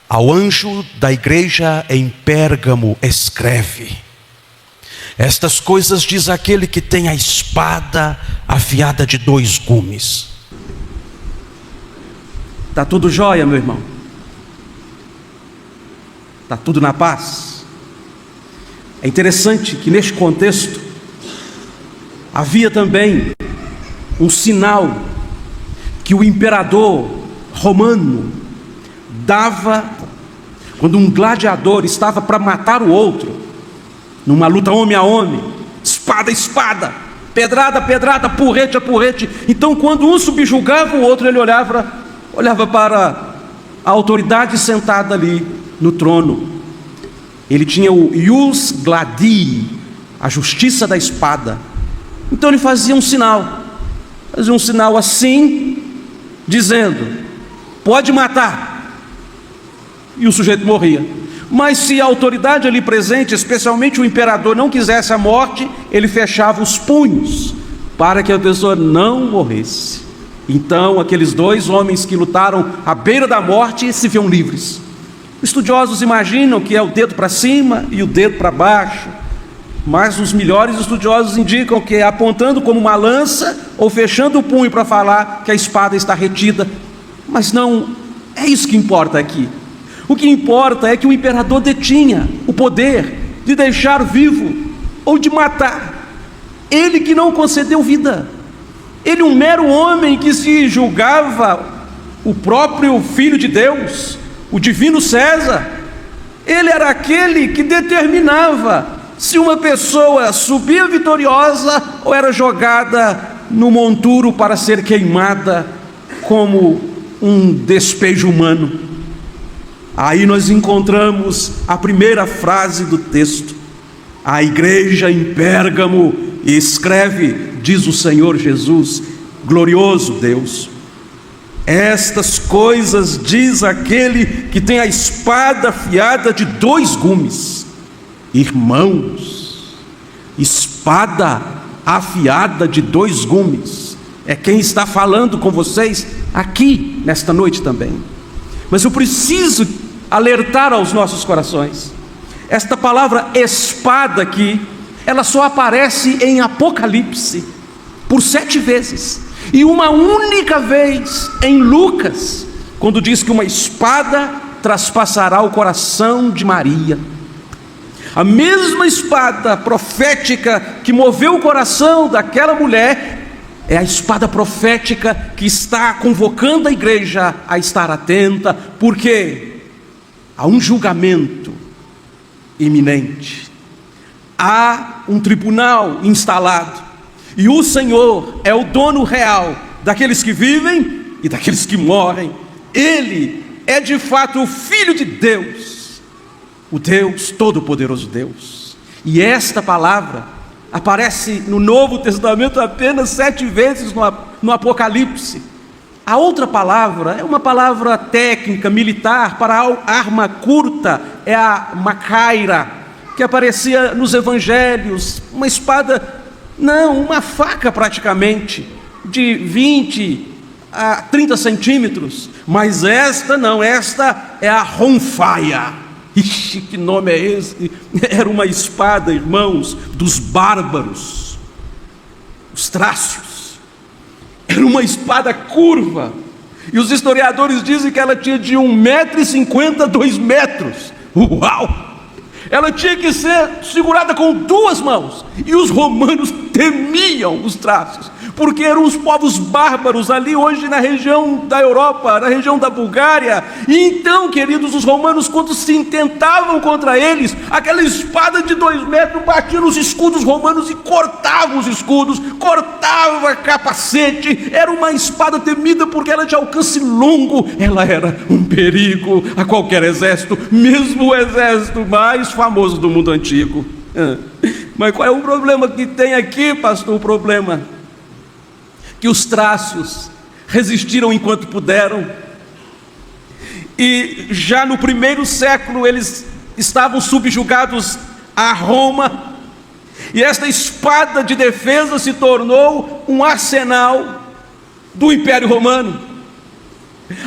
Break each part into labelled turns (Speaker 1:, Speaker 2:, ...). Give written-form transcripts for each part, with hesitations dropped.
Speaker 1: Ao anjo da igreja em Pérgamo escreve: estas coisas diz aquele que tem a espada afiada de 2 gumes.
Speaker 2: Está tudo jóia, meu irmão? Está tudo na paz? É interessante que neste contexto havia também um sinal que o imperador romano dava quando um gladiador estava para matar o outro, numa luta homem a homem, espada a espada, pedrada a pedrada, porrete a porrete. Então quando um subjugava o outro, ele olhava para a autoridade sentada ali no trono. Ele tinha o ius gladii, a justiça da espada. Então ele fazia um sinal assim, dizendo: pode matar, e o sujeito morria. Mas se a autoridade ali presente, especialmente o imperador, não quisesse a morte, ele fechava os punhos para que a pessoa não morresse. Então aqueles 2 homens que lutaram à beira da morte se viam livres. Estudiosos imaginam que é o dedo para cima e o dedo para baixo, mas os melhores estudiosos indicam que é apontando como uma lança ou fechando o punho para falar que a espada está retida. Mas não é isso que importa aqui. O que importa é que o imperador detinha o poder de deixar vivo ou de matar. Ele que não concedeu vida. Ele, um mero homem que se julgava o próprio Filho de Deus, o divino César, ele era aquele que determinava se uma pessoa subia vitoriosa ou era jogada no monturo para ser queimada como um despejo humano. Aí nós encontramos a primeira frase do texto: a igreja em Pérgamo escreve, diz o Senhor Jesus, glorioso Deus, estas coisas diz aquele que tem a espada afiada de 2 gumes. Irmãos, espada afiada de 2 gumes é quem está falando com vocês aqui nesta noite também. Mas eu preciso alertar aos nossos corações: esta palavra espada aqui, ela só aparece em Apocalipse por 7 vezes, e uma única vez em Lucas, quando diz que uma espada traspassará o coração de Maria. A mesma espada profética que moveu o coração daquela mulher é a espada profética que está convocando a igreja a estar atenta, porque há um julgamento iminente, há um tribunal instalado, e o Senhor é o dono real daqueles que vivem e daqueles que morrem. Ele é de fato o Filho de Deus, o Deus Todo-Poderoso Deus. E esta palavra aparece no Novo Testamento apenas 7 vezes no Apocalipse. A outra palavra é uma palavra técnica, militar, para a arma curta, é a macaira, que aparecia nos evangelhos, uma espada, não, uma faca praticamente, de 20 a 30 centímetros, mas esta não, esta é a ronfaia. Ixi, que nome é esse? Era uma espada, irmãos, dos bárbaros, os trácios. Era uma espada curva, e os historiadores dizem que ela tinha de 1,50 m a 2 metros. Uau! Ela tinha que ser segurada com 2 mãos, e os romanos temiam os trácios, porque eram os povos bárbaros ali hoje na região da Europa, na região da Bulgária. E então, queridos, os romanos, quando se intentavam contra eles, aquela espada de 2 metros batia nos escudos romanos e cortava os escudos, cortava capacete. Era uma espada temida porque era de alcance longo, ela era um perigo a qualquer exército, mesmo o exército mais famoso do mundo antigo. Mas qual é o problema que tem aqui, pastor? O problema que os trácios resistiram enquanto puderam, e já no 1º século eles estavam subjugados a Roma, e esta espada de defesa se tornou um arsenal do Império Romano.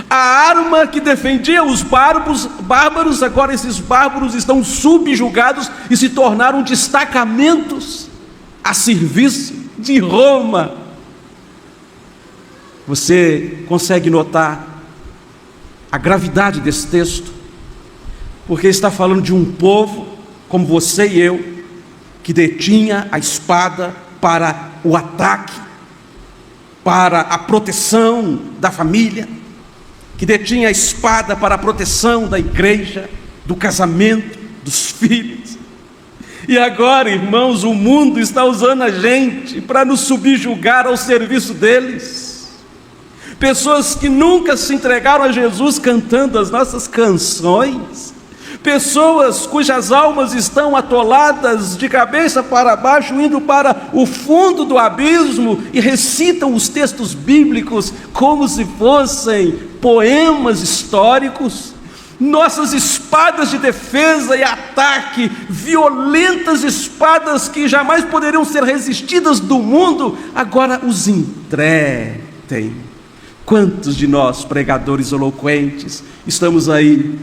Speaker 2: A arma que defendia os bárbaros, agora esses bárbaros estão subjugados e se tornaram destacamentos a serviço de Roma. Você consegue notar a gravidade desse texto? Porque está falando de um povo como você e eu, que detinha a espada para o ataque, para a proteção da família, que detinha a espada para a proteção da igreja, do casamento, dos filhos. E agora, irmãos, o mundo está usando a gente para nos subjugar ao serviço deles. Pessoas que nunca se entregaram a Jesus cantando as nossas canções, pessoas cujas almas estão atoladas de cabeça para baixo, indo para o fundo do abismo e recitam os textos bíblicos como se fossem poemas históricos. Nossas espadas de defesa e ataque, violentas espadas que jamais poderiam ser resistidas do mundo, agora os entretem. Quantos de nós, pregadores eloquentes, estamos aí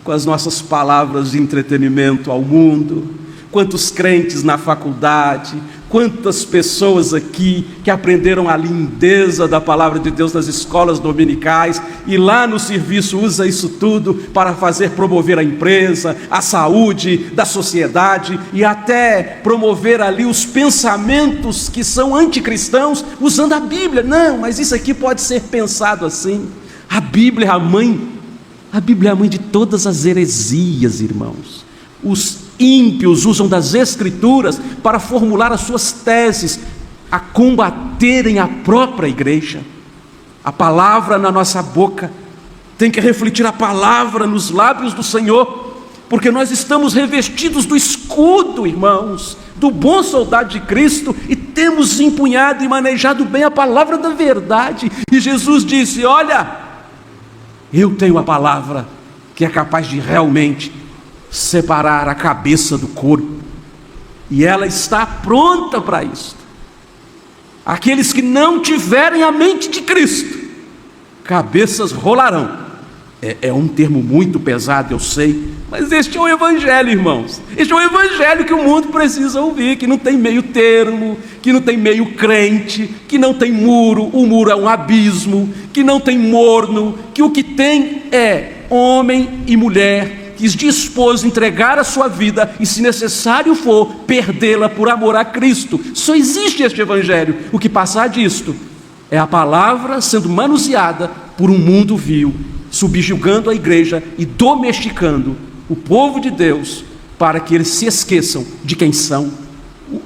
Speaker 2: com as nossas palavras de entretenimento ao mundo? Quantos crentes na faculdade, quantas pessoas aqui que aprenderam a lindeza da palavra de Deus nas escolas dominicais e lá no serviço usa isso tudo para promover a empresa, a saúde da sociedade e até promover ali os pensamentos que são anticristãos usando a Bíblia. Não, mas isso aqui pode ser pensado assim. A Bíblia é a mãe de todas as heresias, irmãos. Os ímpios usam das Escrituras para formular as suas teses, a combaterem a própria igreja. A palavra na nossa boca tem que refletir a palavra nos lábios do Senhor, porque nós estamos revestidos do escudo, irmãos, do bom soldado de Cristo, e temos empunhado e manejado bem a palavra da verdade. E Jesus disse: olha, eu tenho a palavra que é capaz de realmente separar a cabeça do corpo, e ela está pronta para isso. Aqueles que não tiverem a mente de Cristo, cabeças rolarão. É um termo muito pesado, eu sei, mas este é o Evangelho, irmãos. Este é o Evangelho que o mundo precisa ouvir, que não tem meio termo, que não tem meio crente, que não tem muro, o muro é um abismo, que não tem morno, que o que tem é homem e mulher que dispôs a entregar a sua vida e, se necessário for, perdê-la por amor a Cristo. Só existe este Evangelho. O que passar disto é a palavra sendo manuseada por um mundo vil, subjugando a igreja e domesticando o povo de Deus para que eles se esqueçam de quem são.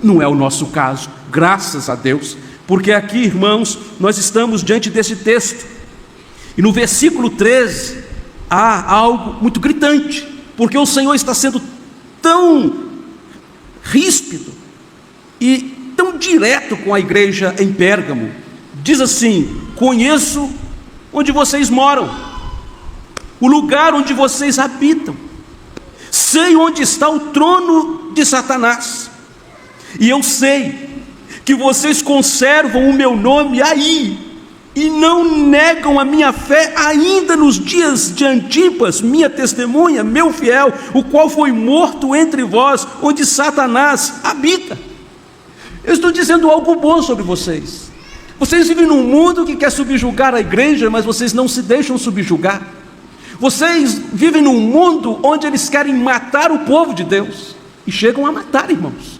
Speaker 2: Não é o nosso caso, graças a Deus, porque aqui, irmãos, nós estamos diante desse texto, e no versículo 13 há algo muito gritante, porque o Senhor está sendo tão ríspido e tão direto com a igreja em Pérgamo. Diz assim: conheço onde vocês moram, o lugar onde vocês habitam, sei onde está o trono de Satanás, e eu sei que vocês conservam o meu nome aí, e não negam a minha fé ainda nos dias de Antipas, minha testemunha, meu fiel, o qual foi morto entre vós, onde Satanás habita. Eu estou dizendo algo bom sobre vocês. Vocês vivem num mundo que quer subjugar a igreja, mas vocês não se deixam subjugar. Vocês vivem num mundo onde eles querem matar o povo de Deus, e chegam a matar, irmãos.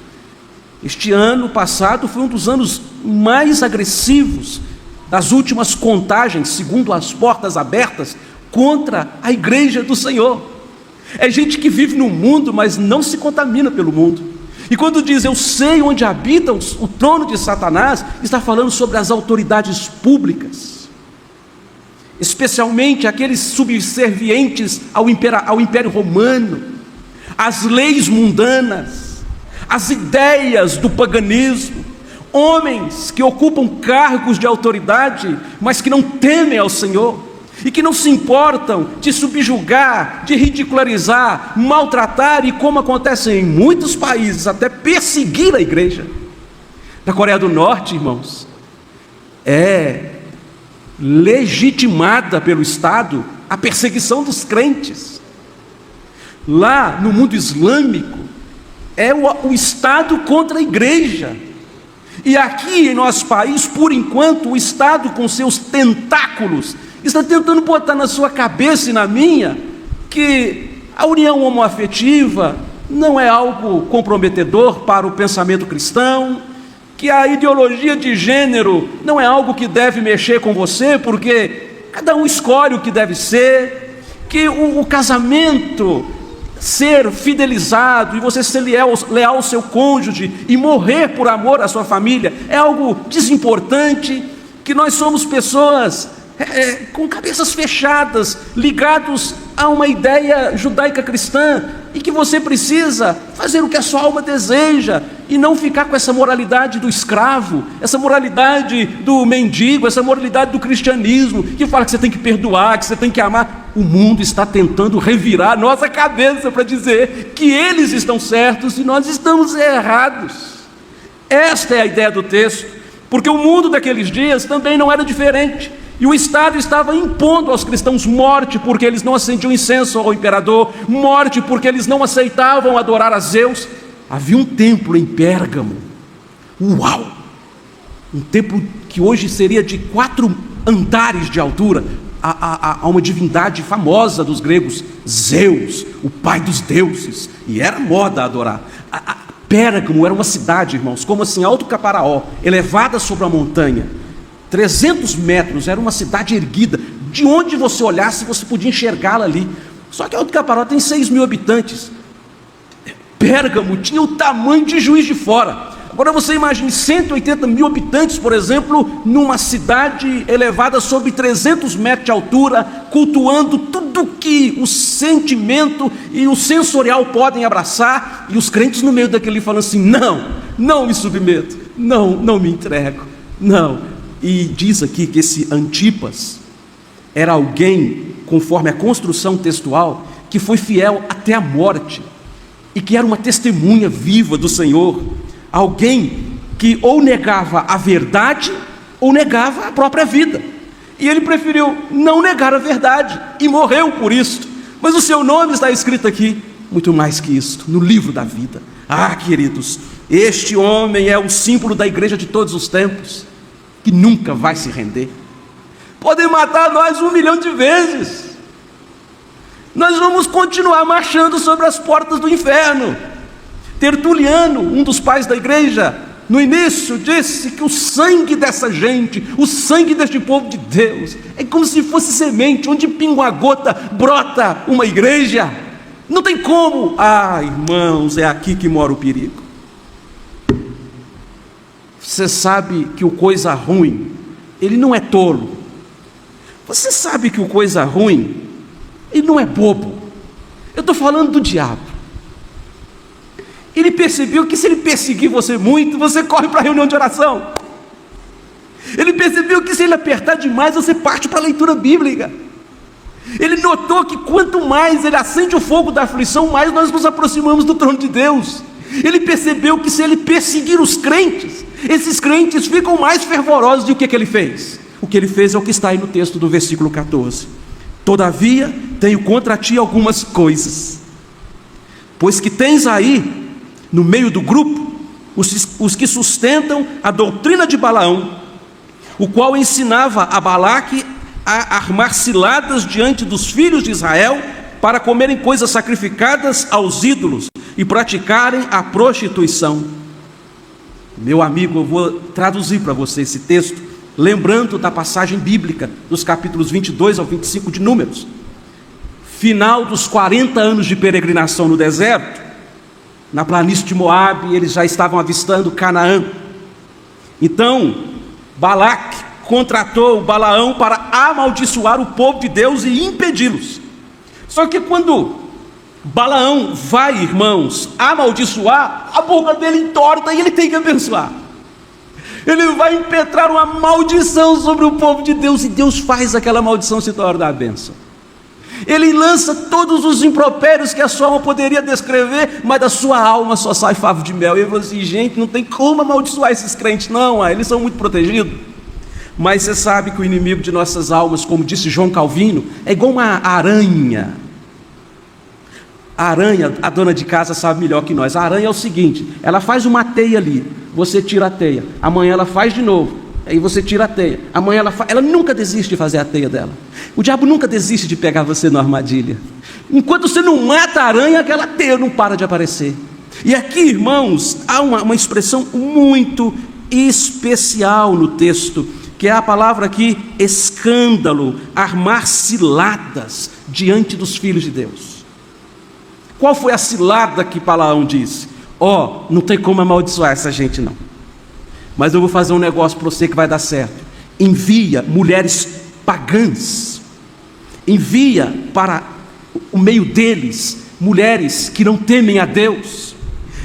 Speaker 2: Este ano passado foi um dos anos mais agressivos das últimas contagens, segundo as portas abertas, contra a igreja do Senhor. É gente que vive no mundo, mas não se contamina pelo mundo. E quando diz eu sei onde habita o trono de Satanás, está falando sobre as autoridades públicas, especialmente aqueles subservientes ao Império Romano, as leis mundanas, as ideias do paganismo, homens que ocupam cargos de autoridade, mas que não temem ao Senhor, e que não se importam de subjugar, de ridicularizar, maltratar e, como acontece em muitos países, até perseguir a igreja. Na Coreia do Norte, irmãos, é legitimada pelo Estado a perseguição dos crentes. Lá no mundo islâmico, é o Estado contra a igreja. E aqui em nosso país, por enquanto, o Estado com seus tentáculos está tentando botar na sua cabeça e na minha que a união homoafetiva não é algo comprometedor para o pensamento cristão, que a ideologia de gênero não é algo que deve mexer com você, porque cada um escolhe o que deve ser, que o casamento, ser fidelizado e você ser leal ao seu cônjuge e morrer por amor à sua família é algo desimportante, que nós somos pessoas com cabeças fechadas, ligados a uma ideia judaica cristã, e que você precisa fazer o que a sua alma deseja e não ficar com essa moralidade do escravo, essa moralidade do mendigo, essa moralidade do cristianismo que fala que você tem que perdoar, que você tem que amar. O mundo está tentando revirar a nossa cabeça para dizer que eles estão certos e nós estamos errados. Esta é a ideia do texto, porque o mundo daqueles dias também não era diferente. E o Estado estava impondo aos cristãos morte porque eles não acendiam incenso ao imperador, morte porque eles não aceitavam adorar a Zeus. Havia um templo em Pérgamo, uau! Um templo que hoje seria de 4 andares de altura, a uma divindade famosa dos gregos, Zeus, o pai dos deuses, e era moda adorar. Pérgamo era uma cidade, irmãos, como assim, Alto Caparaó, elevada sobre a montanha, 300 metros, era uma cidade erguida, de onde você olhasse você podia enxergá-la ali. Só que Alto Caparaó tem 6.000 habitantes, Pérgamo tinha o tamanho de Juiz de Fora. Agora você imagine 180.000 habitantes, por exemplo, numa cidade elevada sobre 300 metros de altura, cultuando tudo que o sentimento e o sensorial podem abraçar, e os crentes no meio daquele falando assim: não me submeto, não me entrego, não. E diz aqui que esse Antipas era alguém, conforme a construção textual, que foi fiel até a morte, e que era uma testemunha viva do Senhor, alguém que ou negava a verdade, ou negava a própria vida, e ele preferiu não negar a verdade, e morreu por isso, mas o seu nome está escrito aqui, muito mais que isto, no livro da vida. Queridos, este homem é o símbolo da igreja de todos os tempos, que nunca vai se render. Podem matar nós 1 milhão de vezes, nós vamos continuar marchando sobre as portas do inferno. Tertuliano, um dos pais da igreja, no início disse que o sangue dessa gente, o sangue deste povo de Deus, é como se fosse semente, onde pinga uma gota, brota uma igreja. Não tem como. Irmãos, é aqui que mora o perigo. Você sabe que o coisa ruim, ele não é tolo. Você sabe que o coisa ruim, ele não é bobo. Eu estou falando do diabo. Ele percebeu que se ele perseguir você muito, você corre para a reunião de oração. Ele percebeu que se ele apertar demais, você parte para a leitura bíblica. Ele notou que quanto mais ele acende o fogo da aflição, mais nós nos aproximamos do trono de Deus. Ele percebeu que se ele perseguir os crentes, esses crentes ficam mais fervorosos. E o que ele fez? O que ele fez é o que está aí no texto do versículo 14. Todavia, tenho contra ti algumas coisas, pois que tens aí, no meio do grupo, os que sustentam a doutrina de Balaão, o qual ensinava a Balaque a armar ciladas diante dos filhos de Israel, para comerem coisas sacrificadas aos ídolos e praticarem a prostituição. Meu amigo, eu vou traduzir para você esse texto, lembrando da passagem bíblica dos capítulos 22 ao 25 de Números. Final dos 40 anos de peregrinação no deserto, na planície de Moabe, eles já estavam avistando Canaã. Então Balaque contratou Balaão para amaldiçoar o povo de Deus e impedi-los. Só que quando Balaão vai, irmãos, amaldiçoar, a boca dele entorta e ele tem que abençoar. Ele vai impetrar uma maldição sobre o povo de Deus, e Deus faz aquela maldição se tornar a bênção. Ele lança todos os impropérios que a sua alma poderia descrever, mas da sua alma só sai favo de mel. E ele falou assim: gente, não tem como amaldiçoar esses crentes não, eles são muito protegidos. Mas você sabe que o inimigo de nossas almas, como disse João Calvino, é igual uma aranha. A aranha, a dona de casa sabe melhor que nós. A aranha é o seguinte: ela faz uma teia ali, você tira a teia, amanhã ela faz de novo, aí você tira a teia, amanhã ela nunca desiste de fazer a teia dela. O diabo nunca desiste de pegar você na armadilha. Enquanto você não mata a aranha, aquela teia não para de aparecer. E aqui, irmãos, há uma expressão muito especial no texto, que é a palavra aqui, escândalo, armar ciladas diante dos filhos de Deus. Qual foi a cilada que Balaão disse? Não tem como amaldiçoar essa gente não, mas eu vou fazer um negócio para você que vai dar certo. Envia mulheres pagãs, envia para o meio deles mulheres que não temem a Deus,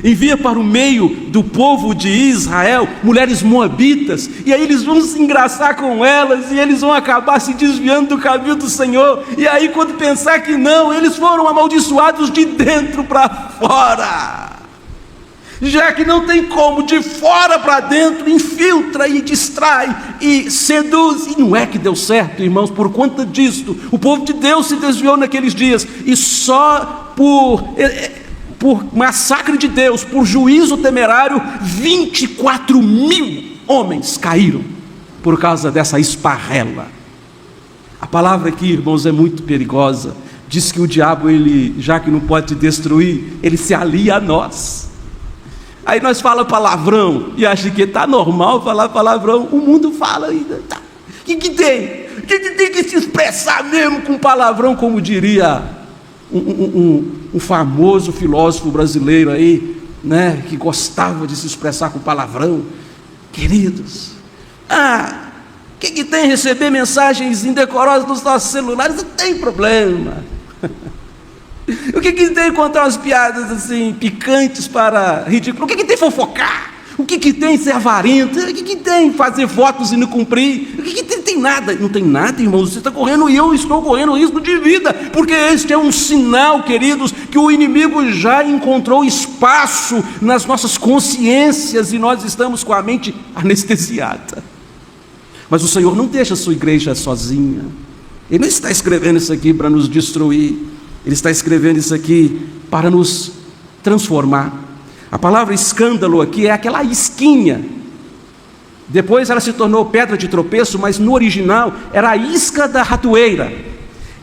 Speaker 2: envia para o meio do povo de Israel mulheres moabitas, e aí eles vão se engraçar com elas, e eles vão acabar se desviando do caminho do Senhor. E aí, quando pensar que não, eles foram amaldiçoados de dentro para fora. Já que não tem como, de fora para dentro, infiltra e distrai e seduz. E não é que deu certo, irmãos. Por conta disto, o povo de Deus se desviou naqueles dias, e só por massacre de Deus, por juízo temerário, 24.000 homens caíram por causa dessa esparrela. A palavra aqui, irmãos, é muito perigosa. Diz que o diabo, ele, já que não pode te destruir, ele se alia a nós. Aí nós falamos palavrão e acha que está normal falar palavrão. O mundo fala ainda. Tá. O que tem? O que tem que se expressar mesmo com palavrão, como diria um famoso filósofo brasileiro aí, né, que gostava de se expressar com palavrão. Queridos, o que tem receber mensagens indecorosas nos nossos celulares? Não tem problema. O que tem contar umas piadas assim picantes para ridículo? O que tem fofocar? O que tem ser avarento? O que tem fazer votos e não cumprir? O que tem nada? Não tem nada, irmãos. Você está correndo e eu estou correndo risco de vida, porque este é um sinal, queridos, que o inimigo já encontrou espaço nas nossas consciências e nós estamos com a mente anestesiada. Mas o Senhor não deixa a sua igreja sozinha. Ele não está escrevendo isso aqui para nos destruir. Ele está escrevendo isso aqui para nos transformar. A palavra escândalo aqui é aquela isquinha. Depois ela se tornou pedra de tropeço, mas no original era a isca da ratoeira.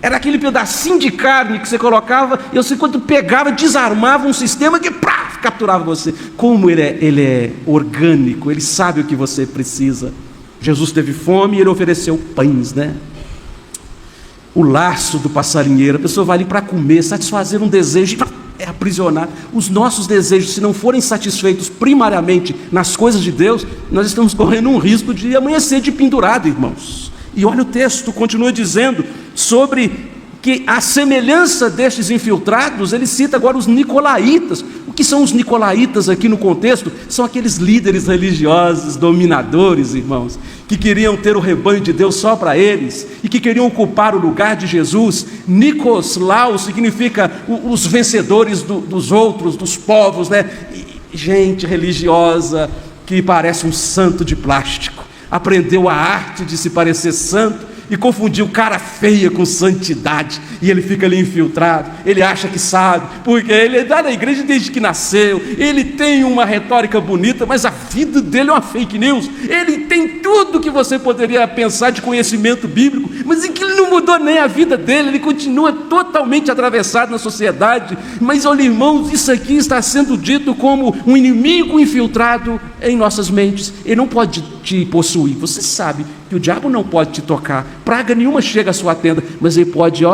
Speaker 2: Era aquele pedacinho de carne que você colocava, e você, quando pegava, desarmava um sistema que capturava você. Como ele é orgânico, ele sabe o que você precisa. Jesus teve fome e ele ofereceu pães, né? O laço do passarinheiro, a pessoa vai ali para comer, satisfazer um desejo, é aprisionado. Os nossos desejos, se não forem satisfeitos primariamente nas coisas de Deus, nós estamos correndo um risco de amanhecer de pendurado, irmãos. E olha, o texto continua dizendo sobre que a semelhança destes infiltrados, ele cita agora os nicolaítas. O que são os nicolaítas aqui no contexto? São aqueles líderes religiosos, dominadores, irmãos, que queriam ter o rebanho de Deus só para eles, e que queriam ocupar o lugar de Jesus. Nikoslau significa os vencedores dos outros, dos povos, né? E gente religiosa que parece um santo de plástico, aprendeu a arte de se parecer santo, e confundiu cara feia com santidade, e ele fica ali infiltrado. Ele acha que sabe, porque ele está na igreja desde que nasceu, ele tem uma retórica bonita, mas a vida dele é uma fake news. Ele tem tudo que você poderia pensar de conhecimento bíblico, mas em que ele não mudou nem a vida dele, ele continua totalmente atravessado na sociedade. Mas olha, irmãos, isso aqui está sendo dito como um inimigo infiltrado em nossas mentes. Ele não pode te possuir. Você sabe que o diabo não pode te tocar, praga nenhuma chega à sua tenda, mas ele pode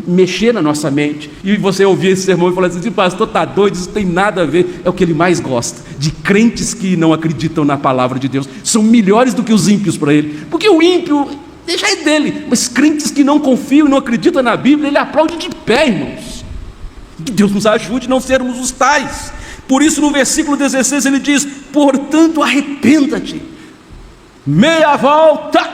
Speaker 2: mexer na nossa mente. E você ouvir esse sermão e falar assim: pastor, está doido, isso tem nada a ver. É o que ele mais gosta, de crentes que não acreditam na palavra de Deus. São melhores do que os ímpios para ele, porque o ímpio, deixa ele dele, mas crentes que não confiam e não acreditam na Bíblia, ele aplaude de pé, irmãos. Que Deus nos ajude a não sermos os tais. Por isso, no versículo 16 ele diz: portanto, arrependa-te, meia volta,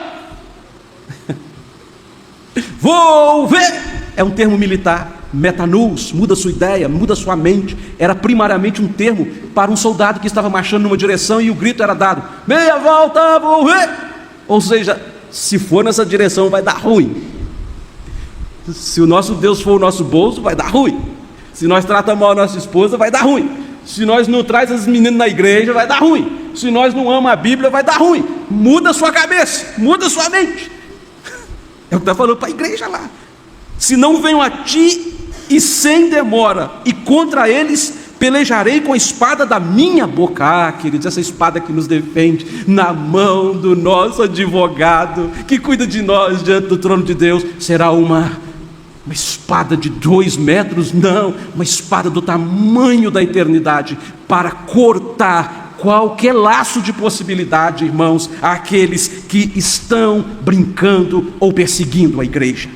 Speaker 2: vou ver. É um termo militar, metanous, muda sua ideia, muda sua mente. Era primariamente um termo para um soldado que estava marchando numa direção e o grito era dado: meia volta, vou ver. Ou seja, se for nessa direção vai dar ruim. Se o nosso Deus for o nosso bolso, vai dar ruim. Se nós tratamos mal a nossa esposa, vai dar ruim. Se nós não traz as meninas na igreja, vai dar ruim. Se nós não amamos a Bíblia, vai dar ruim. Muda a sua cabeça, muda a sua mente. É o que está falando para a igreja lá. Se não venham a ti e sem demora, e contra eles pelejarei com a espada da minha boca. Queridos, essa espada que nos defende na mão do nosso advogado, que cuida de nós diante do trono de Deus, será uma espada de 2 metros, não, uma espada do tamanho da eternidade, para cortar qualquer laço de possibilidade, irmãos, àqueles que estão brincando ou perseguindo a igreja.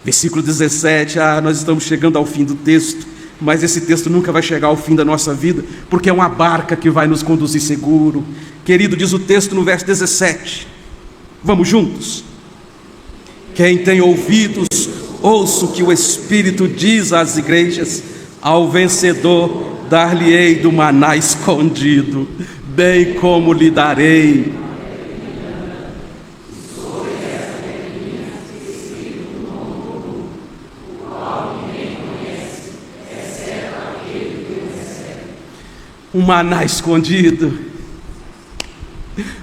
Speaker 2: Versículo 17, nós estamos chegando ao fim do texto, mas esse texto nunca vai chegar ao fim da nossa vida, porque é uma barca que vai nos conduzir seguro. Querido, diz o texto no verso 17, vamos juntos? Quem tem ouvidos, ouça o que o Espírito diz às igrejas. Ao vencedor dar-lhe-ei do maná escondido, bem como lhe darei um maná escondido.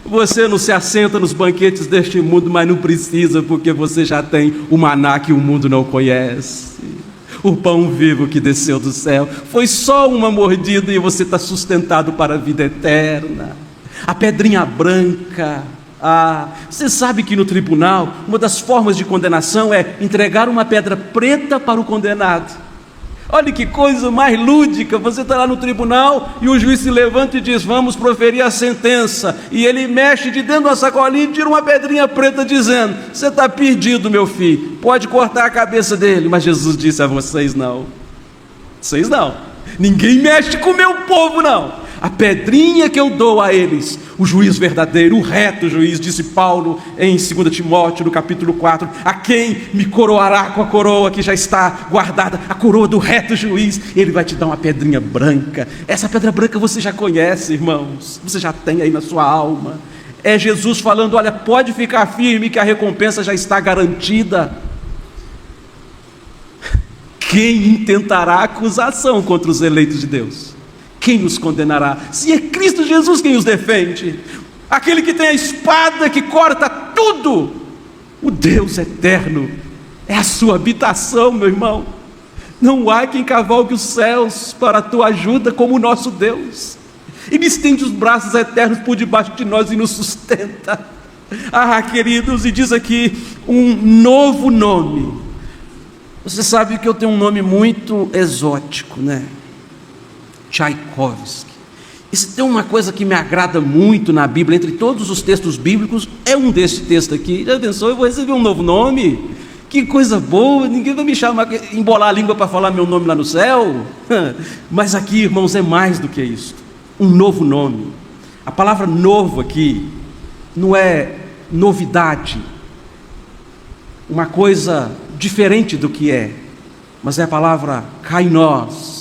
Speaker 2: Você não se assenta nos banquetes deste mundo, mas não precisa, porque você já tem o maná que o mundo não conhece, o pão vivo que desceu do céu. Foi só uma mordida e você está sustentado para a vida eterna. A pedrinha branca. Você sabe que no tribunal uma das formas de condenação é entregar uma pedra preta para o condenado. Olha que coisa mais lúdica. Você está lá no tribunal e o juiz se levanta e diz: vamos proferir a sentença, e ele mexe de dentro da sacolinha e tira uma pedrinha preta dizendo: você está perdido, meu filho, pode cortar a cabeça dele. Mas Jesus disse a vocês: não, vocês não, ninguém mexe com o meu povo, não. A pedrinha que eu dou a eles, o juiz verdadeiro, o reto juiz, disse Paulo em 2 Timóteo, no capítulo 4, a quem me coroará com a coroa que já está guardada, a coroa do reto juiz. Ele vai te dar uma pedrinha branca. Essa pedra branca você já conhece, irmãos, você já tem aí na sua alma. É Jesus falando: olha, pode ficar firme que a recompensa já está garantida. Quem intentará acusação contra os eleitos de Deus? Quem os condenará? Se é Cristo Jesus quem os defende, aquele que tem a espada que corta tudo. O Deus eterno é a sua habitação, meu irmão. Não há quem cavalgue os céus para a tua ajuda como o nosso Deus. Ele estende os braços eternos por debaixo de nós e nos sustenta. Queridos, e diz aqui um novo nome. Você sabe que eu tenho um nome muito exótico, né? Tchaikovsky. E se tem uma coisa que me agrada muito na Bíblia, entre todos os textos bíblicos, é um desse texto aqui. Já pensou? Eu vou receber um novo nome? Que coisa boa, ninguém vai me chamar, embolar a língua para falar meu nome lá no céu. Mas aqui, irmãos, é mais do que isso. Um novo nome. A palavra novo aqui não é novidade, uma coisa diferente do que é, mas é a palavra kainos.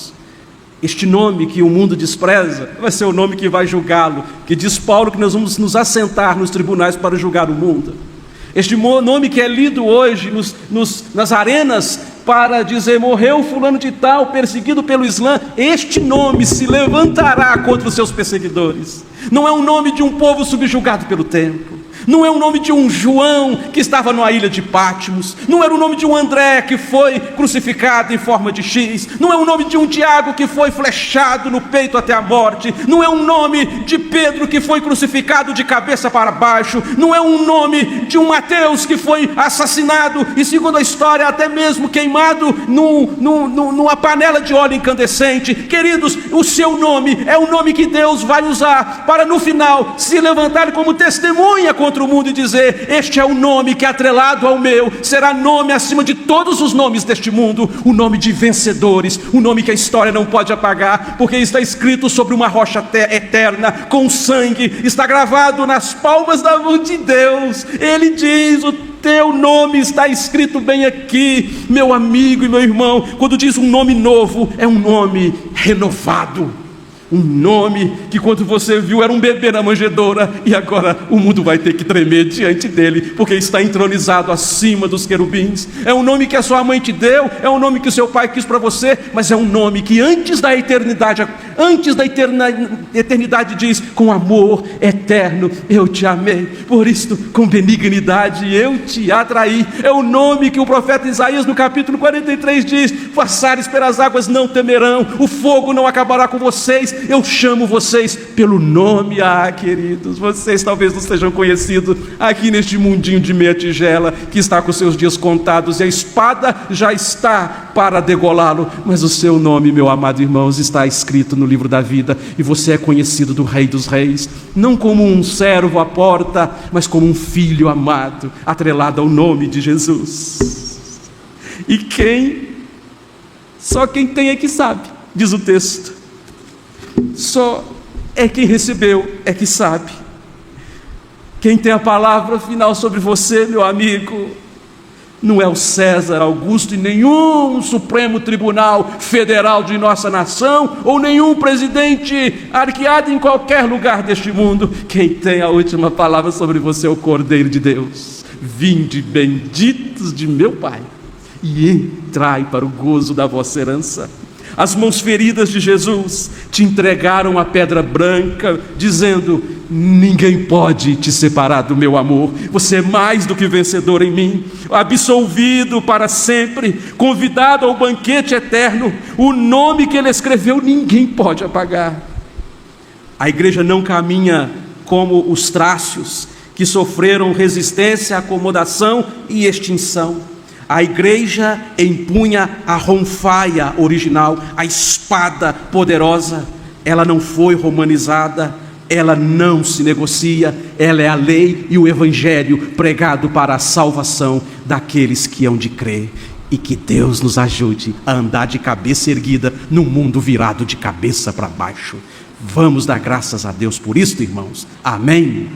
Speaker 2: Este nome que o mundo despreza vai ser o nome que vai julgá-lo, que diz Paulo que nós vamos nos assentar nos tribunais para julgar o mundo. Este nome que é lido hoje nas arenas para dizer: morreu fulano de tal, perseguido pelo Islã, este nome se levantará contra os seus perseguidores. Não é o nome de um povo subjugado pelo tempo. Não é o nome de um João que estava na ilha de Patmos. Não era o nome de um André que foi crucificado em forma de X. Não é o nome de um Tiago que foi flechado no peito até a morte. Não é o nome de Pedro que foi crucificado de cabeça para baixo. Não é um nome de um Mateus que foi assassinado e, segundo a história, até mesmo queimado numa panela de óleo incandescente. Queridos, o seu nome é o nome que Deus vai usar para, no final, se levantar como testemunha contra o mundo e dizer: este é o nome que, atrelado ao meu, será nome acima de todos os nomes deste mundo, o nome de vencedores, o nome que a história não pode apagar, porque está escrito sobre uma rocha eterna, com sangue, está gravado nas palmas da mão de Deus. Ele diz: o teu nome está escrito bem aqui, meu amigo e meu irmão. Quando diz um nome novo, é um nome renovado. Um nome que quando você viu era um bebê na manjedoura, e agora o mundo vai ter que tremer diante dele, porque está entronizado acima dos querubins. É um nome que a sua mãe te deu, é um nome que o seu pai quis para você, mas é um nome que antes da eternidade diz: com amor eterno eu te amei, por isto com benignidade eu te atraí. É o nome que o profeta Isaías no capítulo 43 diz: passares pelas águas não temerão, o fogo não acabará com vocês, eu chamo vocês pelo nome. Queridos, vocês talvez não sejam conhecidos aqui neste mundinho de meia tigela, que está com seus dias contados, e a espada já está para degolá-lo, mas o seu nome, meu amado irmãos, está escrito no livro da vida, e você é conhecido do Rei dos Reis, não como um servo à porta, mas como um filho amado, atrelado ao nome de Jesus. E só quem tem é que sabe, diz o texto. Só é quem recebeu é que sabe. Quem tem a palavra final sobre você, meu amigo, não é o César Augusto e nenhum Supremo Tribunal Federal de nossa nação, ou nenhum presidente arqueado em qualquer lugar deste mundo. Quem tem a última palavra sobre você é o Cordeiro de Deus. Vinde, benditos de meu Pai, e entrai para o gozo da vossa herança. As mãos feridas de Jesus te entregaram a pedra branca, dizendo: ninguém pode te separar do meu amor. Você é mais do que vencedor em mim, absolvido para sempre, convidado ao banquete eterno. O nome que ele escreveu ninguém pode apagar. A igreja não caminha como os trácios, que sofreram resistência, acomodação e extinção. A igreja empunha a ronfaia original, a espada poderosa. Ela não foi romanizada, ela não se negocia, ela é a lei e o evangelho pregado para a salvação daqueles que hão de crer. E que Deus nos ajude a andar de cabeça erguida num mundo virado de cabeça para baixo. Vamos dar graças a Deus por isso, irmãos. Amém.